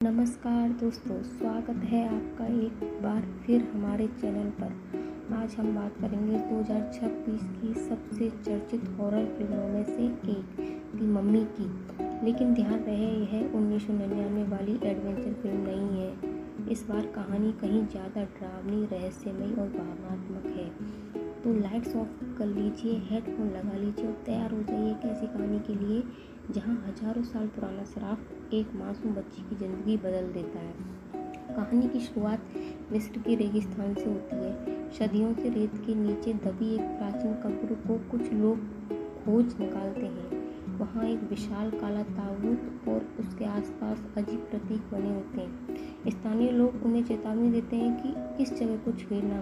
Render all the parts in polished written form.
नमस्कार दोस्तों, स्वागत है आपका एक बार फिर हमारे चैनल पर। आज हम बात करेंगे 2026 की सबसे चर्चित हॉरर फिल्मों में से एक दी मम्मी की। लेकिन ध्यान रहे, यह 1999 वाली एडवेंचर फिल्म नहीं है। इस बार कहानी कहीं ज़्यादा डरावनी, रहस्यमयी और भावनात्मक है। तो लाइट्स ऑफ कर लीजिए, हेडफोन लगा लीजिए और तैयार हो जाइए एक ऐसी कहानी के लिए जहां हजारों साल पुराना शराब एक मासूम बच्ची की ज़िंदगी बदल देता है। कहानी की शुरुआत मिस्र के रेगिस्तान से होती है। सदियों से रेत के नीचे दबी एक प्राचीन कब्र को कुछ लोग खोज निकालते हैं। वहाँ एक विशाल काला ताबूत और उसके आसपास अजीब प्रतीक बने होते हैं। स्थानीय लोग उन्हें चेतावनी देते हैं कि इस जगह को छेड़ना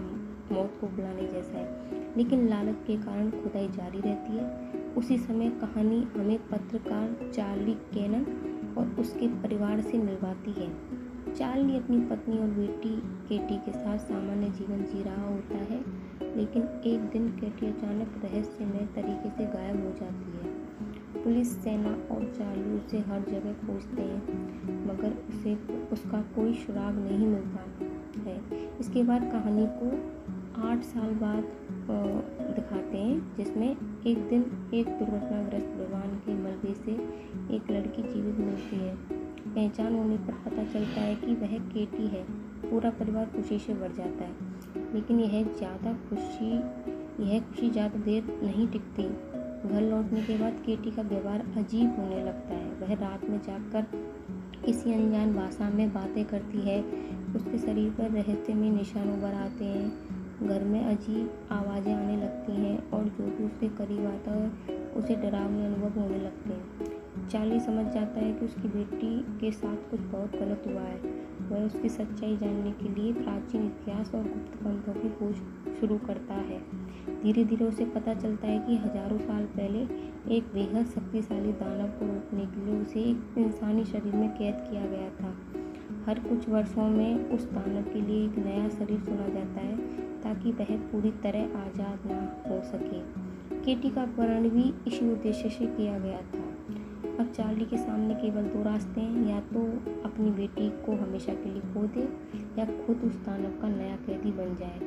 मौत को बुलाने जैसा है, लेकिन लालच के कारण खुदाई जारी रहती है। उसी समय कहानी हमें पत्रकार चार्ली कैनन और उसके परिवार से मिलवाती है। चार्ली अपनी पत्नी और बेटी केटी के साथ सामान्य जीवन जी रहा होता है, लेकिन एक दिन केटी अचानक रहस्यमय तरीके से गायब हो जाती है। पुलिस, सेना और चार्ली उसे हर जगह खोजते हैं, मगर उसे उसका कोई सुराग नहीं मिलता है। इसके बाद कहानी को 8 साल बाद दिखाते हैं, जिसमें एक दिन एक दुर्घटनाग्रस्त विमान के मलबे से एक लड़की जीवित मिलती है। पहचान होने पर पता चलता है कि वह केटी है। पूरा परिवार खुशी से भर जाता है, लेकिन यह खुशी ज़्यादा देर नहीं टिकती। घर लौटने के बाद केटी का व्यवहार अजीब होने लगता है। वह रात में जागकर किसी अनजान भाषा में बातें करती है। उसके शरीर पर रहस्यमय निशान उभर आते हैं। घर में अजीब आवाज़ें आने लगती हैं और जो भी उसके करीब आता है उसे डरावने अनुभव होने लगते हैं। चार्ली समझ जाता है कि उसकी बेटी के साथ कुछ बहुत गलत हुआ है। वह उसकी सच्चाई जानने के लिए प्राचीन इतिहास और गुप्त ग्रंथों की खोज शुरू करता है। धीरे धीरे उसे पता चलता है कि हजारों साल पहले एक बेहद शक्तिशाली दानव को रोकने के लिए उसे एक इंसानी शरीर में कैद किया गया था। हर कुछ वर्षों में उस दानव के लिए एक नया शरीर चुना जाता है ताकि वह पूरी तरह आज़ाद ना हो सके। केटी का अपहरण भी इसी उद्देश्य से किया गया था। अब चार्ली के सामने केवल 2 रास्ते हैं, या तो अपनी बेटी को हमेशा के लिए खो दे या खुद उस दानव का नया कैदी बन जाए।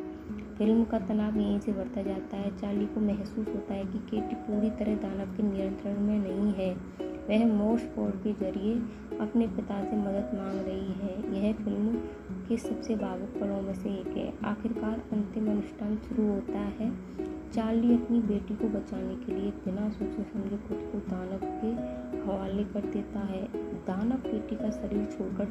फिल्म का तनाव यहीं से बढ़ता जाता है। चार्ली को महसूस होता है कि केटी पूरी तरह दानव के नियंत्रण में नहीं है। वह मोर्स कोड के जरिए अपने पिता से मदद मांग रही है। यह फिल्म के सबसे भावुक पलों में से एक है। आखिरकार अंतिम अनुष्ठान शुरू होता है। चार्ली अपनी बेटी को बचाने के लिए बिना सोचे समझे खुद को दानव के हवाले कर देता है। दानव केटी का शरीर छोड़कर